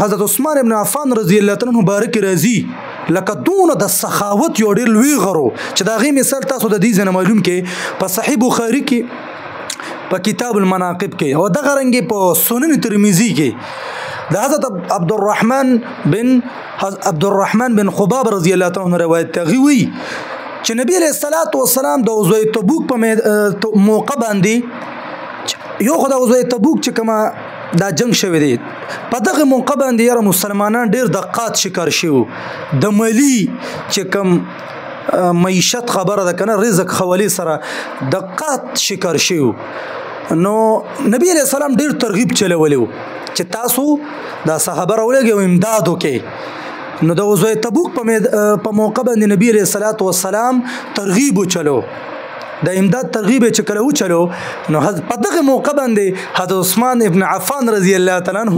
حضرت عثمان ابن عفان رضی الله تعالی عنہ مبارک راځي لکه دونه د سخاوت یو ډېر لوی غرو چې د هغې مثال تاسو د دې ځای نه معلوم کې په صحیح بخاري کې په کتاب المناقب کې او دغه رنګې په سنن ترمذي کې د حضرت عبدالرحمن بن خباب رضی الله تعالی عنہ روایت تغي وی چې نبی علیہ الصلوۃ والسلام د غزوه تبوک په موقع باندې یو خو د غزوه تبوک چې کومه دا جنگ شوی دی په دغه موقع باندې یاره مسلمانان ډیر دقات شکار شوي د مالی چې کوم معیشت خبره ده کنه رزق خوالي سره دقات شکار شوي نو نبی علیہ السلام ډیر ترغیب چلولی و چې تاسو دا صحابه راولګئ او امداد وکړئ نو د غزوه تبوک په موقع باندې نبی علیہ الصلوۃ والسلام ترغیب وچلو د امداد ترغیب چې کله وچلو نو په دغه موقع باندې حضرت عثمان ابن عفان رضی الله تعالی عنہ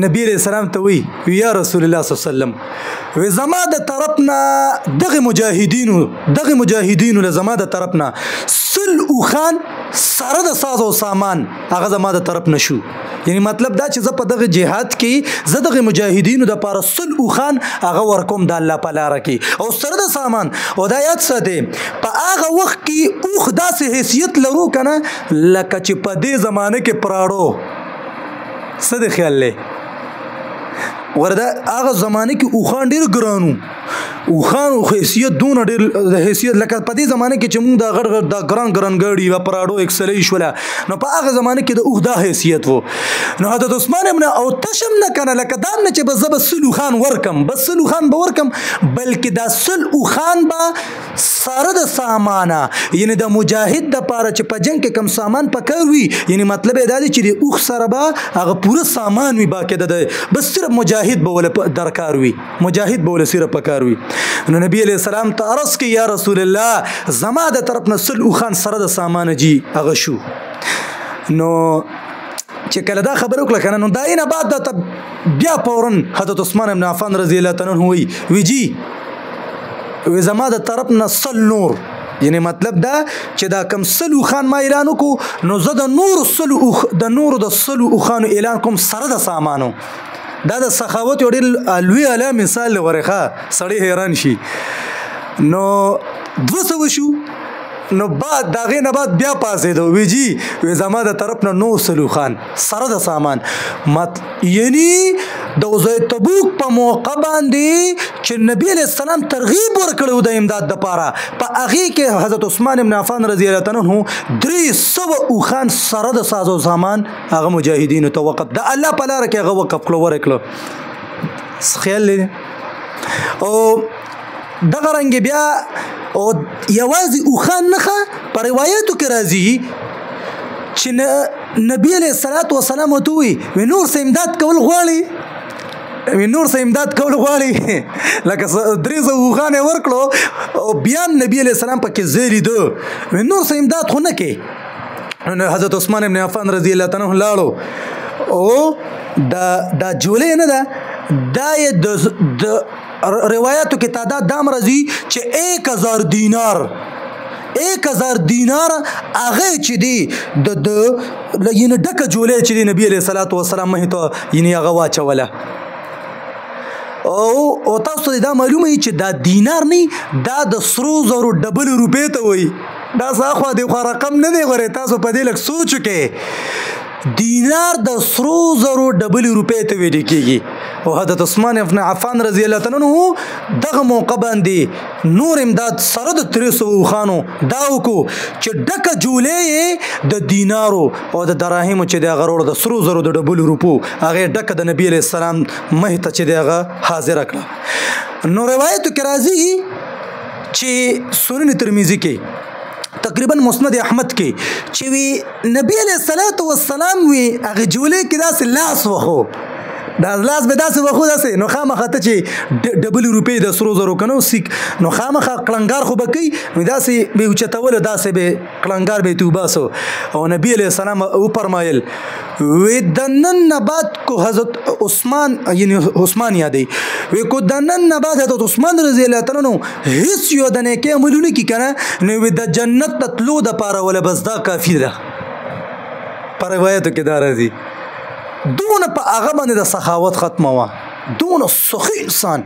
نبی علیہ السلام ته وی یا رسول الله صلی الله علیه وسلم وی زما د طرفنا دغه مجاهدینو له زما د طرفنا سل اوخان سره د ساز او سامان هغه زما د طرف نشو یعنی مطلب دا چې زه په دغه جهاد کې زه دغه مجاهدینو د پاره سل اوخان هغه ورکوم د الله په لاره کې او سره د سامان او دا یاد ساتئ په هغه وخت کې اوخ داسې حیثیت لرو کنه لکه چې په دې زمانه کې پراړو څه د خیال دی ورده هغه زمانه کې اوخان ډیر ګرانو اوخان او حیثیت دونه ډیر د حیثیت لکه په دې زمانه کې چې موږ د غړ د ګران ګاډي و پراډو اکسلې شوله نو په هغه زمانه کې د اوخ دا حیثیت وو نو حضرت عثمان ابن او تشم نه کنه لکه دا نه چې به زب سلو خان ورکم بس سلو خان به ورکم بلکې دا سلو خان به سره د سامانه یعنی د مجاهد د پاره چې په جنگ کې کم سامان پکار وي یعنی مطلب دا دی چې د اوخ سره به هغه پوره سامان وي باقاعده ده بس صرف مجاهد به ول درکار وي مجاهد به ول صرف پکار وي نو نبی علیہ السلام ته عرض کی یا رسول الله زما د طرف نه سل اوخان سره د سامان جی هغه شو نو چې کله دا خبر وکړه کنه نو دا نه بعد د بیا فورن حضرت عثمان بن عفان رضی الله تعالی عنہ وی جی وی زما د طرف نه سل نور یعنی مطلب دا چې دا کم سلو خان ما اعلان وکړو نو زه د نور د سلو خان اعلان کوم سره د سامانو دا د سخاوت یو ډېر لوی اعلی مثال ورخه سړی حیران شي نو 200 شو نو بعد داغه نه بعد بیا پاسې دو وی جی وی زما د طرف نه نو سلو خان سره د سامان مت یعنی د غزوه تبوک په موقع باندې چې نبی علیہ السلام ترغیب ورکړو د امداد د پاره په هغه کې حضرت عثمان ابن عفان رضی الله تعالی عنہ 300 اوخان سره د ساز او سامان هغه مجاهدین ته وقف د الله په لار کې هغه وقف کړو ورکړو خیال او دغه رنګ بیا او یوازې اوخان نخه په روایتو کې راځي چې نبی علیہ الصلوۃ والسلام ته وی نور سه امداد کول غواړي لکه 300 اوخان ورکړو او بیا نبی علیہ السلام پکې زیری دو نور سه امداد خو نه کې حضرت عثمان ابن عفان رضی الله تعالی عنہ لاړو او دا جولې نه ده دا د روایتو کې تعداد دام راځي چې 1000 دینار هغه چې دی د ینه ډکه جولې چې دی نبی علیہ الصلوۃ والسلام مه ته ینه هغه واچوله او تاسو دا معلومه چې دا دینار نه دا د سرو زرو ډبل روپې ته وای دا ځاخوا دی خو رقم نه دی غره تاسو په دې لک سوچ کې دینار د سرو زرو ډبل روپې ته ویل کېږي او حضرت عثمان ابن عفان رضی الله تعالی عنہ دغه موقع باندې نور امداد سره د 300 خانو دا وکړو چې ډکه جولې د دینارو او د دراهمو چې د غرور د سرو زرو د ډبل روپو هغه ډکه د نبی علیہ السلام مه ته چې دغه حاضر کړه نو روایت کې راځي چې سنن ترمذی کې تقریبا مسند احمد کې چې وی نبی علیہ الصلوۃ والسلام وی هغه جولې کې داس لاس وخو دا لاس به داسې وخو داسې نو خامخا ته چې ډبل روپې د سرو زرو کنو سیک نو خامخا کلنګار خو بکی نو داسې به اوچتول داسې به کلنګار به توباسو او نبی علیہ السلام او فرمایل وی دنن نبات کو حضرت عثمان یعنی عثمان یادې وی کو دنن نبات حضرت عثمان رضی الله تعالی عنہ هیڅ یو د نیکه عملونه کی کنه نو وی د جنت تطلو د پاره ولا بس دا کافی ده پر روایتو کې دا راځي دونه په هغه باندې د سخاوت ختمه وه، دونه سخي انسان